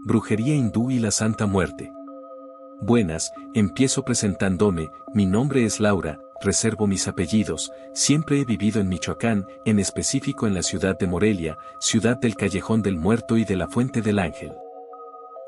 Brujería hindú y la Santa Muerte. Buenas, empiezo presentándome, mi nombre es Laura, reservo mis apellidos, siempre he vivido en Michoacán, en específico en la ciudad de Morelia, ciudad del Callejón del Muerto y de la Fuente del Ángel.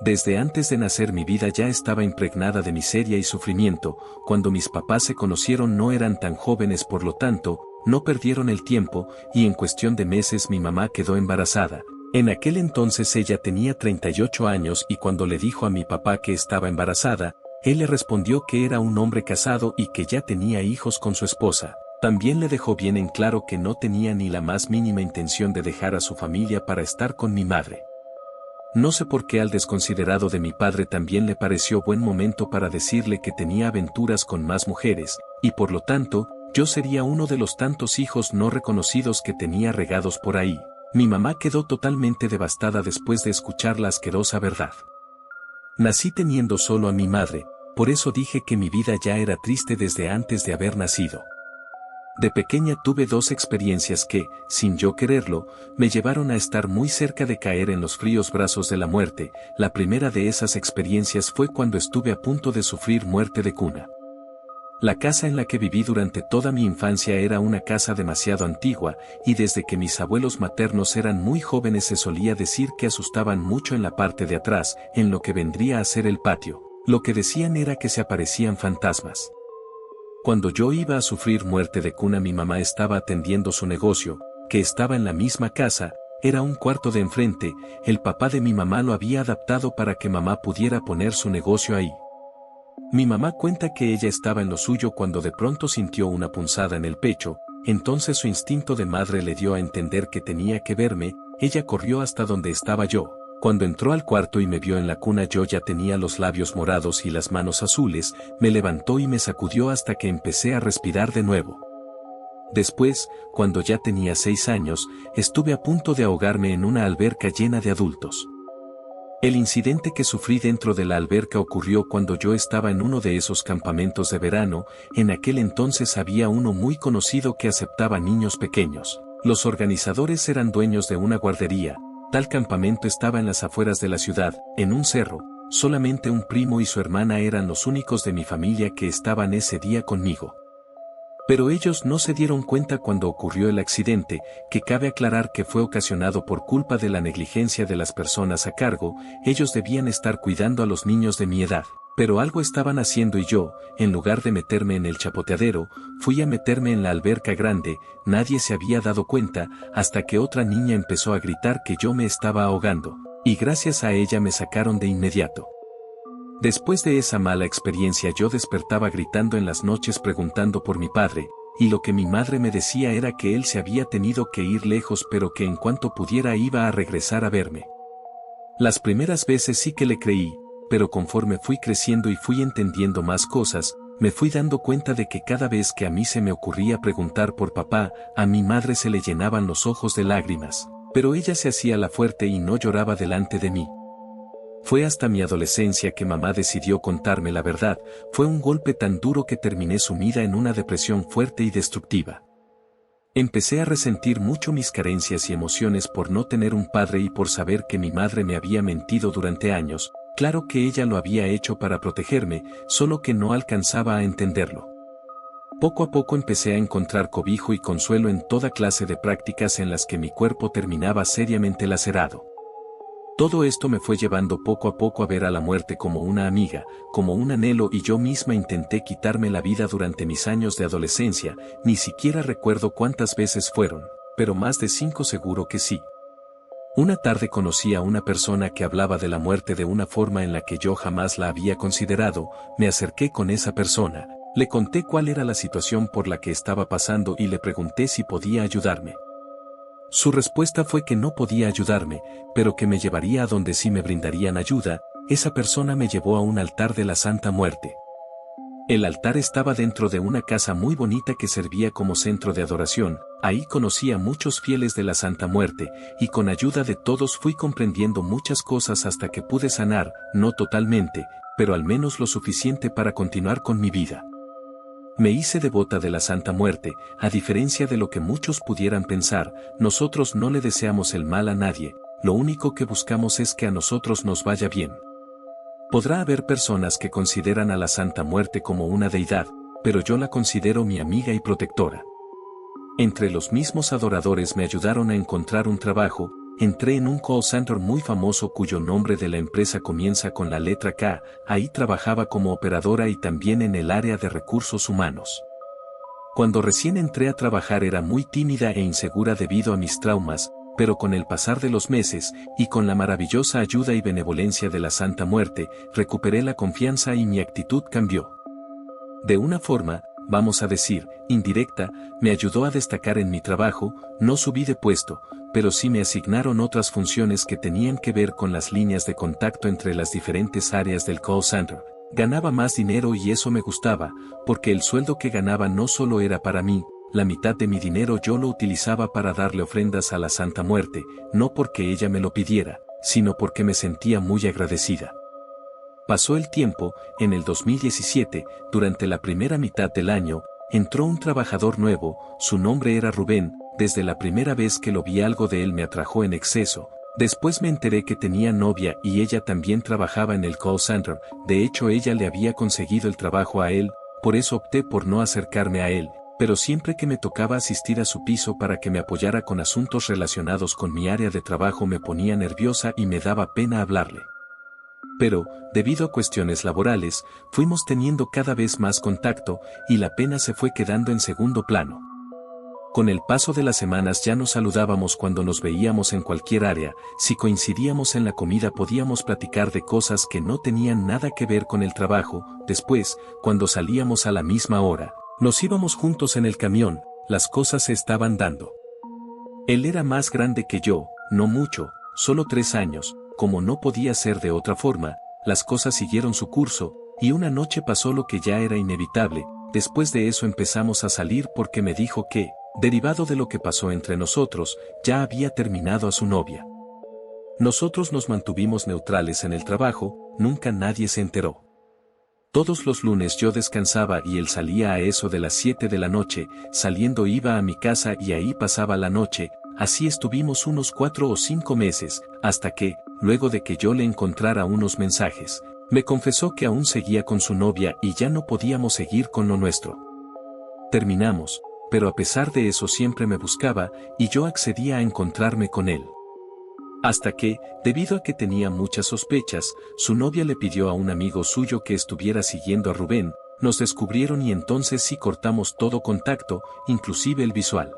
Desde antes de nacer mi vida ya estaba impregnada de miseria y sufrimiento, cuando mis papás se conocieron no eran tan jóvenes, por lo tanto, no perdieron el tiempo, y en cuestión de meses mi mamá quedó embarazada. En aquel entonces ella tenía 38 años y cuando le dijo a mi papá que estaba embarazada, él le respondió que era un hombre casado y que ya tenía hijos con su esposa. También le dejó bien en claro que no tenía ni la más mínima intención de dejar a su familia para estar con mi madre. No sé por qué al desconsiderado de mi padre también le pareció buen momento para decirle que tenía aventuras con más mujeres, y por lo tanto, yo sería uno de los tantos hijos no reconocidos que tenía regados por ahí. Mi mamá quedó totalmente devastada después de escuchar la asquerosa verdad. Nací teniendo solo a mi madre, por eso dije que mi vida ya era triste desde antes de haber nacido. De pequeña tuve dos experiencias que, sin yo quererlo, me llevaron a estar muy cerca de caer en los fríos brazos de la muerte. La primera de esas experiencias fue cuando estuve a punto de sufrir muerte de cuna. La casa en la que viví durante toda mi infancia era una casa demasiado antigua, y desde que mis abuelos maternos eran muy jóvenes se solía decir que asustaban mucho en la parte de atrás, en lo que vendría a ser el patio. Lo que decían era que se aparecían fantasmas. Cuando yo iba a sufrir muerte de cuna mi mamá estaba atendiendo su negocio, que estaba en la misma casa, era un cuarto de enfrente, el papá de mi mamá lo había adaptado para que mamá pudiera poner su negocio ahí. Mi mamá cuenta que ella estaba en lo suyo cuando de pronto sintió una punzada en el pecho, entonces su instinto de madre le dio a entender que tenía que verme, ella corrió hasta donde estaba yo. Cuando entró al cuarto y me vio en la cuna yo ya tenía los labios morados y las manos azules, me levantó y me sacudió hasta que empecé a respirar de nuevo. Después, cuando ya tenía 6 años, estuve a punto de ahogarme en una alberca llena de adultos. El incidente que sufrí dentro de la alberca ocurrió cuando yo estaba en uno de esos campamentos de verano, en aquel entonces había uno muy conocido que aceptaba niños pequeños. Los organizadores eran dueños de una guardería, tal campamento estaba en las afueras de la ciudad, en un cerro, solamente un primo y su hermana eran los únicos de mi familia que estaban ese día conmigo. Pero ellos no se dieron cuenta cuando ocurrió el accidente, que cabe aclarar que fue ocasionado por culpa de la negligencia de las personas a cargo, ellos debían estar cuidando a los niños de mi edad, pero algo estaban haciendo y yo, en lugar de meterme en el chapoteadero, fui a meterme en la alberca grande, nadie se había dado cuenta, hasta que otra niña empezó a gritar que yo me estaba ahogando, y gracias a ella me sacaron de inmediato. Después de esa mala experiencia yo despertaba gritando en las noches preguntando por mi padre, y lo que mi madre me decía era que él se había tenido que ir lejos pero que en cuanto pudiera iba a regresar a verme. Las primeras veces sí que le creí, pero conforme fui creciendo y fui entendiendo más cosas, me fui dando cuenta de que cada vez que a mí se me ocurría preguntar por papá, a mi madre se le llenaban los ojos de lágrimas, pero ella se hacía la fuerte y no lloraba delante de mí. Fue hasta mi adolescencia que mamá decidió contarme la verdad, fue un golpe tan duro que terminé sumida en una depresión fuerte y destructiva. Empecé a resentir mucho mis carencias y emociones por no tener un padre y por saber que mi madre me había mentido durante años, claro que ella lo había hecho para protegerme, solo que no alcanzaba a entenderlo. Poco a poco empecé a encontrar cobijo y consuelo en toda clase de prácticas en las que mi cuerpo terminaba seriamente lacerado. Todo esto me fue llevando poco a poco a ver a la muerte como una amiga, como un anhelo y yo misma intenté quitarme la vida durante mis años de adolescencia, ni siquiera recuerdo cuántas veces fueron, pero más de 5 seguro que sí. Una tarde conocí a una persona que hablaba de la muerte de una forma en la que yo jamás la había considerado, me acerqué con esa persona, le conté cuál era la situación por la que estaba pasando y le pregunté si podía ayudarme. Su respuesta fue que no podía ayudarme, pero que me llevaría a donde sí me brindarían ayuda. Esa persona me llevó a un altar de la Santa Muerte. El altar estaba dentro de una casa muy bonita que servía como centro de adoración, ahí conocí a muchos fieles de la Santa Muerte, y con ayuda de todos fui comprendiendo muchas cosas hasta que pude sanar, no totalmente, pero al menos lo suficiente para continuar con mi vida. Me hice devota de la Santa Muerte, a diferencia de lo que muchos pudieran pensar, nosotros no le deseamos el mal a nadie, lo único que buscamos es que a nosotros nos vaya bien. Podrá haber personas que consideran a la Santa Muerte como una deidad, pero yo la considero mi amiga y protectora. Entre los mismos adoradores me ayudaron a encontrar un trabajo. Entré en un call center muy famoso cuyo nombre de la empresa comienza con la letra K, ahí trabajaba como operadora y también en el área de recursos humanos. Cuando recién entré a trabajar era muy tímida e insegura debido a mis traumas, pero con el pasar de los meses, y con la maravillosa ayuda y benevolencia de la Santa Muerte, recuperé la confianza y mi actitud cambió. De una forma, vamos a decir, indirecta, me ayudó a destacar en mi trabajo, no subí de puesto, pero sí me asignaron otras funciones que tenían que ver con las líneas de contacto entre las diferentes áreas del call center. Ganaba más dinero y eso me gustaba, porque el sueldo que ganaba no solo era para mí, la mitad de mi dinero yo lo utilizaba para darle ofrendas a la Santa Muerte, no porque ella me lo pidiera, sino porque me sentía muy agradecida. Pasó el tiempo, en el 2017, durante la primera mitad del año, entró un trabajador nuevo, su nombre era Rubén. Desde la primera vez que lo vi algo de él me atrajo en exceso. Después me enteré que tenía novia y ella también trabajaba en el call center, de hecho ella le había conseguido el trabajo a él, por eso opté por no acercarme a él, pero siempre que me tocaba asistir a su piso para que me apoyara con asuntos relacionados con mi área de trabajo me ponía nerviosa y me daba pena hablarle. Pero, debido a cuestiones laborales, fuimos teniendo cada vez más contacto y la pena se fue quedando en segundo plano. Con el paso de las semanas ya nos saludábamos cuando nos veíamos en cualquier área, si coincidíamos en la comida podíamos platicar de cosas que no tenían nada que ver con el trabajo, después, cuando salíamos a la misma hora, nos íbamos juntos en el camión, las cosas se estaban dando. Él era más grande que yo, no mucho, solo 3 años, como no podía ser de otra forma, las cosas siguieron su curso, y una noche pasó lo que ya era inevitable, después de eso empezamos a salir porque me dijo que, derivado de lo que pasó entre nosotros, ya había terminado a su novia. Nosotros nos mantuvimos neutrales en el trabajo, nunca nadie se enteró. Todos los lunes yo descansaba y él salía a eso de las 7 de la noche, saliendo iba a mi casa y ahí pasaba la noche, así estuvimos unos 4 o 5 meses, hasta que, luego de que yo le encontrara unos mensajes, me confesó que aún seguía con su novia y ya no podíamos seguir con lo nuestro. Terminamos. Pero a pesar de eso siempre me buscaba, y yo accedía a encontrarme con él. Hasta que, debido a que tenía muchas sospechas, su novia le pidió a un amigo suyo que estuviera siguiendo a Rubén, nos descubrieron y entonces sí cortamos todo contacto, inclusive el visual.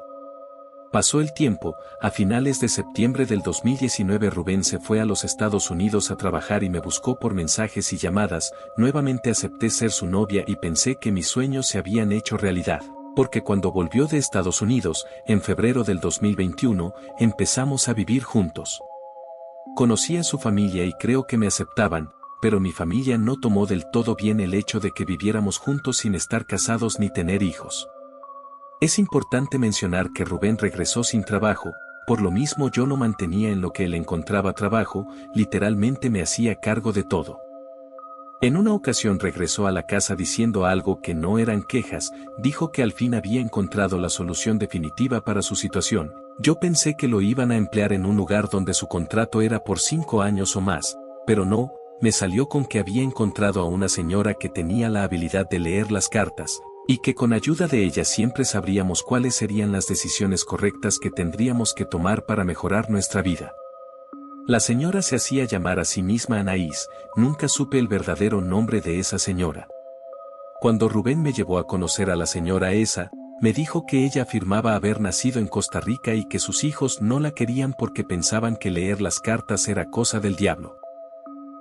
Pasó el tiempo, a finales de septiembre del 2019 Rubén se fue a los Estados Unidos a trabajar y me buscó por mensajes y llamadas, nuevamente acepté ser su novia y pensé que mis sueños se habían hecho realidad. Porque cuando volvió de Estados Unidos, en febrero del 2021, empezamos a vivir juntos. Conocí a su familia y creo que me aceptaban, pero mi familia no tomó del todo bien el hecho de que viviéramos juntos sin estar casados ni tener hijos. Es importante mencionar que Rubén regresó sin trabajo, por lo mismo yo lo mantenía en lo que él encontraba trabajo, literalmente me hacía cargo de todo. En una ocasión regresó a la casa diciendo algo que no eran quejas, dijo que al fin había encontrado la solución definitiva para su situación. Yo pensé que lo iban a emplear en un lugar donde su contrato era por 5 años o más, pero no, me salió con que había encontrado a una señora que tenía la habilidad de leer las cartas, y que con ayuda de ella siempre sabríamos cuáles serían las decisiones correctas que tendríamos que tomar para mejorar nuestra vida. La señora se hacía llamar a sí misma Anaís, nunca supe el verdadero nombre de esa señora. Cuando Rubén me llevó a conocer a la señora esa, me dijo que ella afirmaba haber nacido en Costa Rica y que sus hijos no la querían porque pensaban que leer las cartas era cosa del diablo.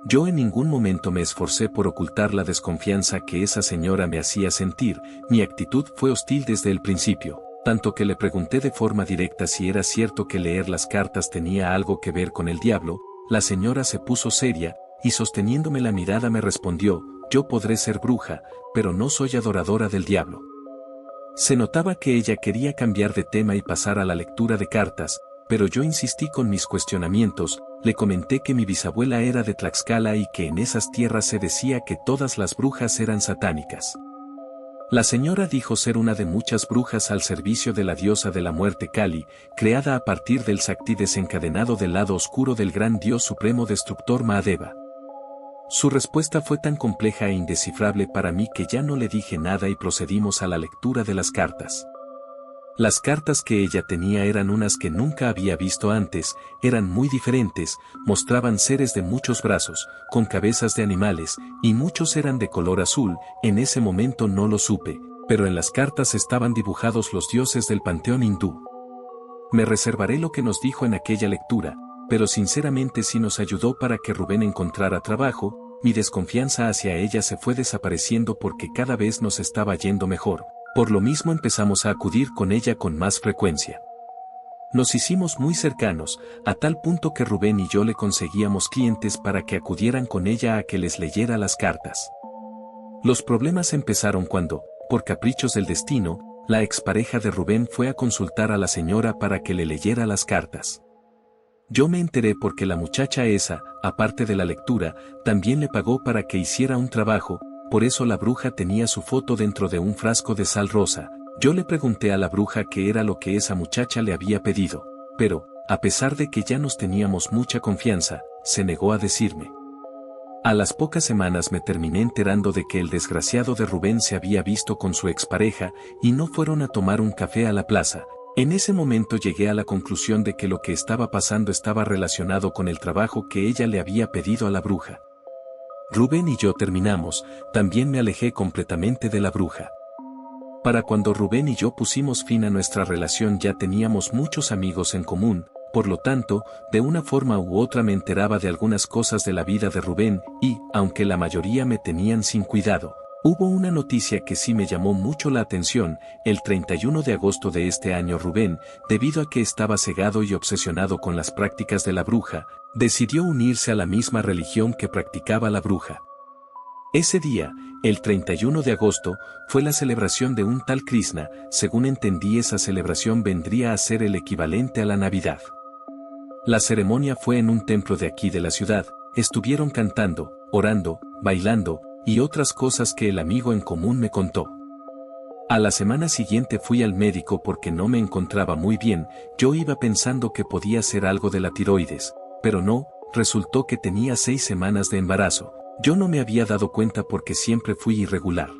Yo en ningún momento me esforcé por ocultar la desconfianza que esa señora me hacía sentir, mi actitud fue hostil desde el principio. Tanto que le pregunté de forma directa si era cierto que leer las cartas tenía algo que ver con el diablo, la señora se puso seria, y sosteniéndome la mirada me respondió, yo podré ser bruja, pero no soy adoradora del diablo. Se notaba que ella quería cambiar de tema y pasar a la lectura de cartas, pero yo insistí con mis cuestionamientos, le comenté que mi bisabuela era de Tlaxcala y que en esas tierras se decía que todas las brujas eran satánicas. La señora dijo ser una de muchas brujas al servicio de la diosa de la muerte Kali, creada a partir del Sakti desencadenado del lado oscuro del gran dios supremo destructor Mahadeva. Su respuesta fue tan compleja e indescifrable para mí que ya no le dije nada y procedimos a la lectura de las cartas. Las cartas que ella tenía eran unas que nunca había visto antes, eran muy diferentes, mostraban seres de muchos brazos, con cabezas de animales, y muchos eran de color azul. En ese momento no lo supe, pero en las cartas estaban dibujados los dioses del panteón hindú. Me reservaré lo que nos dijo en aquella lectura, pero sinceramente sí nos ayudó para que Rubén encontrara trabajo. Mi desconfianza hacia ella se fue desapareciendo porque cada vez nos estaba yendo mejor. Por lo mismo empezamos a acudir con ella con más frecuencia. Nos hicimos muy cercanos, a tal punto que Rubén y yo le conseguíamos clientes para que acudieran con ella a que les leyera las cartas. Los problemas empezaron cuando, por caprichos del destino, la expareja de Rubén fue a consultar a la señora para que le leyera las cartas. Yo me enteré porque la muchacha esa, aparte de la lectura, también le pagó para que hiciera un trabajo. Por eso la bruja tenía su foto dentro de un frasco de sal rosa. Yo le pregunté a la bruja qué era lo que esa muchacha le había pedido, pero, a pesar de que ya nos teníamos mucha confianza, se negó a decirme. A las pocas semanas me terminé enterando de que el desgraciado de Rubén se había visto con su expareja y no fueron a tomar un café a la plaza. En ese momento llegué a la conclusión de que lo que estaba pasando estaba relacionado con el trabajo que ella le había pedido a la bruja. Rubén y yo terminamos, también me alejé completamente de la bruja. Para cuando Rubén y yo pusimos fin a nuestra relación ya teníamos muchos amigos en común, por lo tanto, de una forma u otra me enteraba de algunas cosas de la vida de Rubén y, aunque la mayoría me tenían sin cuidado, hubo una noticia que sí me llamó mucho la atención. El 31 de agosto de este año Rubén, debido a que estaba cegado y obsesionado con las prácticas de la bruja, decidió unirse a la misma religión que practicaba la bruja. Ese día, el 31 de agosto, fue la celebración de un tal Krishna. Según entendí, esa celebración vendría a ser el equivalente a la Navidad. La ceremonia fue en un templo de aquí de la ciudad. Estuvieron cantando, orando, bailando, y otras cosas que el amigo en común me contó. A la semana siguiente fui al médico porque no me encontraba muy bien. Yo iba pensando que podía ser algo de la tiroides, pero no, resultó que tenía 6 semanas de embarazo. Yo no me había dado cuenta porque siempre fui irregular.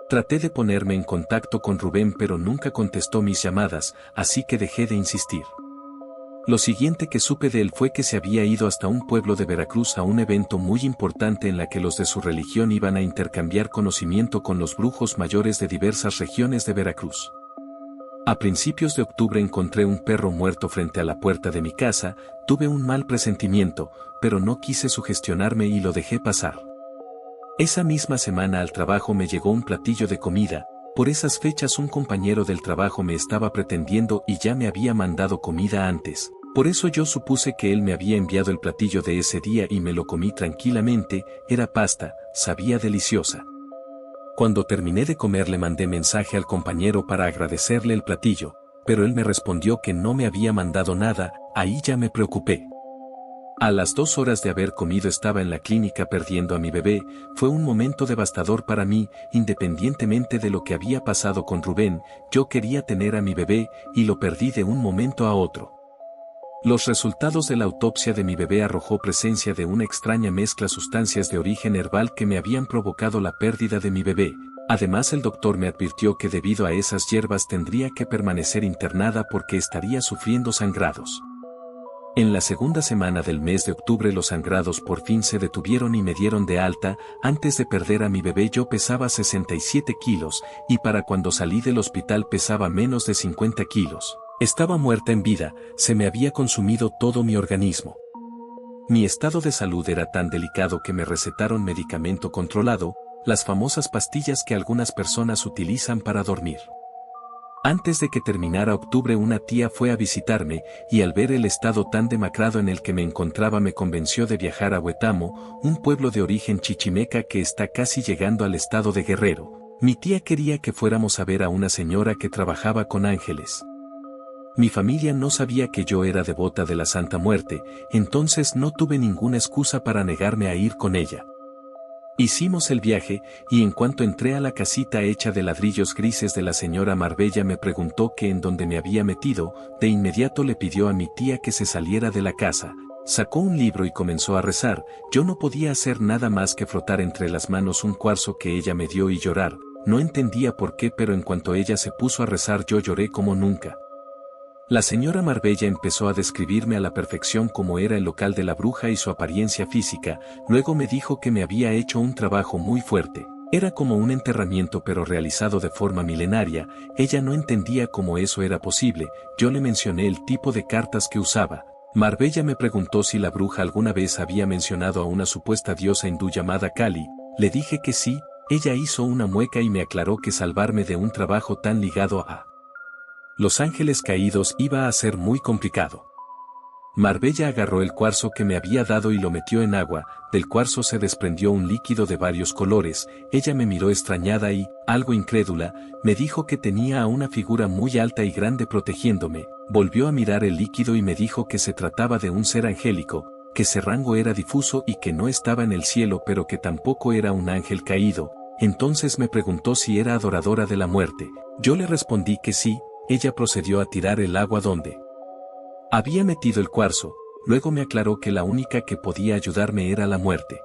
Traté de ponerme en contacto con Rubén pero nunca contestó mis llamadas, así que dejé de insistir. Lo siguiente que supe de él fue que se había ido hasta un pueblo de Veracruz a un evento muy importante en la que los de su religión iban a intercambiar conocimiento con los brujos mayores de diversas regiones de Veracruz. A principios de octubre encontré un perro muerto frente a la puerta de mi casa. Tuve un mal presentimiento, pero no quise sugestionarme y lo dejé pasar. Esa misma semana al trabajo me llegó un platillo de comida. Por esas fechas un compañero del trabajo me estaba pretendiendo y ya me había mandado comida antes. Por eso yo supuse que él me había enviado el platillo de ese día y me lo comí tranquilamente. Era pasta, sabía deliciosa. Cuando terminé de comer le mandé mensaje al compañero para agradecerle el platillo, pero él me respondió que no me había mandado nada. Ahí ya me preocupé. A las 2 horas de haber comido estaba en la clínica perdiendo a mi bebé. Fue un momento devastador para mí. Independientemente de lo que había pasado con Rubén, yo quería tener a mi bebé y lo perdí de un momento a otro. Los resultados de la autopsia de mi bebé arrojó presencia de una extraña mezcla de sustancias de origen herbal que me habían provocado la pérdida de mi bebé. Además el doctor me advirtió que debido a esas hierbas tendría que permanecer internada porque estaría sufriendo sangrados. En la segunda semana del mes de octubre los sangrados por fin se detuvieron y me dieron de alta. Antes de perder a mi bebé yo pesaba 67 kilos, y para cuando salí del hospital pesaba menos de 50 kilos. Estaba muerta en vida, se me había consumido todo mi organismo. Mi estado de salud era tan delicado que me recetaron medicamento controlado, las famosas pastillas que algunas personas utilizan para dormir. Antes de que terminara octubre una tía fue a visitarme, y al ver el estado tan demacrado en el que me encontraba me convenció de viajar a Huetamo, un pueblo de origen chichimeca que está casi llegando al estado de Guerrero. Mi tía quería que fuéramos a ver a una señora que trabajaba con ángeles. Mi familia no sabía que yo era devota de la Santa Muerte, entonces no tuve ninguna excusa para negarme a ir con ella. Hicimos el viaje, y en cuanto entré a la casita hecha de ladrillos grises de la señora Marbella me preguntó que en dónde me había metido, de inmediato le pidió a mi tía que se saliera de la casa. Sacó un libro y comenzó a rezar. Yo no podía hacer nada más que frotar entre las manos un cuarzo que ella me dio y llorar. No entendía por qué, pero en cuanto ella se puso a rezar yo lloré como nunca. La señora Marbella empezó a describirme a la perfección cómo era el local de la bruja y su apariencia física, luego me dijo que me había hecho un trabajo muy fuerte. Era como un enterramiento pero realizado de forma milenaria. Ella no entendía cómo eso era posible. Yo le mencioné el tipo de cartas que usaba. Marbella me preguntó si la bruja alguna vez había mencionado a una supuesta diosa hindú llamada Kali. Le dije que sí. Ella hizo una mueca y me aclaró que salvarme de un trabajo tan ligado a Los Ángeles Caídos iba a ser muy complicado. Marbella agarró el cuarzo que me había dado y lo metió en agua. Del cuarzo se desprendió un líquido de varios colores. Ella me miró extrañada y, algo incrédula, me dijo que tenía a una figura muy alta y grande protegiéndome. Volvió a mirar el líquido y me dijo que se trataba de un ser angélico, que ese rango era difuso y que no estaba en el cielo pero que tampoco era un ángel caído. Entonces me preguntó si era adoradora de la muerte. Yo le respondí que sí. Ella procedió a tirar el agua donde había metido el cuarzo. Luego me aclaró que la única que podía ayudarme era la muerte.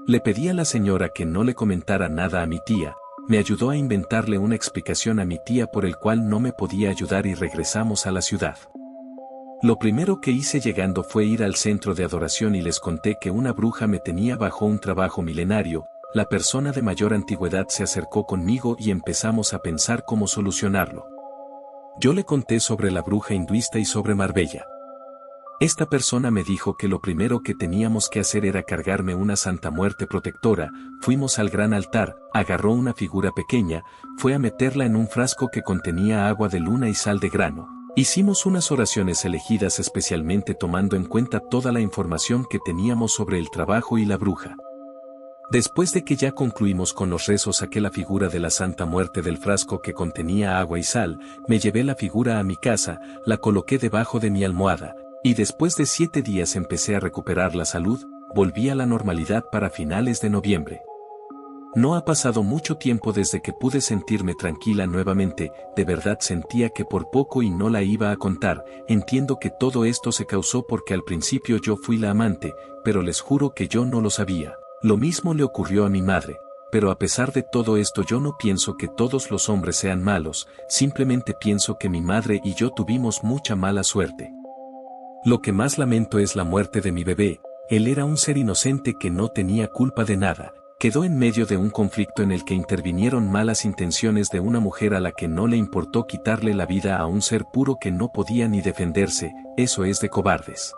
Le pedí a la señora que no le comentara nada a mi tía. Me ayudó a inventarle una explicación a mi tía por el cual no me podía ayudar y regresamos a la ciudad. Lo primero que hice llegando fue ir al centro de adoración y les conté que una bruja me tenía bajo un trabajo milenario. La persona de mayor antigüedad se acercó conmigo y empezamos a pensar cómo solucionarlo. Yo le conté sobre la bruja hinduista y sobre Marbella. Esta persona me dijo que lo primero que teníamos que hacer era cargarme una santa muerte protectora. Fuimos al gran altar, agarró una figura pequeña, fue a meterla en un frasco que contenía agua de luna y sal de grano. Hicimos unas oraciones elegidas especialmente tomando en cuenta toda la información que teníamos sobre el trabajo y la bruja. Después de que ya concluimos con los rezos saqué la figura de la Santa Muerte del frasco que contenía agua y sal, me llevé la figura a mi casa, la coloqué debajo de mi almohada, y después de 7 días empecé a recuperar la salud, volví a la normalidad para finales de noviembre. No ha pasado mucho tiempo desde que pude sentirme tranquila nuevamente, de verdad sentía que por poco y no la iba a contar. Entiendo que todo esto se causó porque al principio yo fui la amante, pero les juro que yo no lo sabía. Lo mismo le ocurrió a mi madre, pero a pesar de todo esto yo no pienso que todos los hombres sean malos, simplemente pienso que mi madre y yo tuvimos mucha mala suerte. Lo que más lamento es la muerte de mi bebé. Él era un ser inocente que no tenía culpa de nada, quedó en medio de un conflicto en el que intervinieron malas intenciones de una mujer a la que no le importó quitarle la vida a un ser puro que no podía ni defenderse. Eso es de cobardes.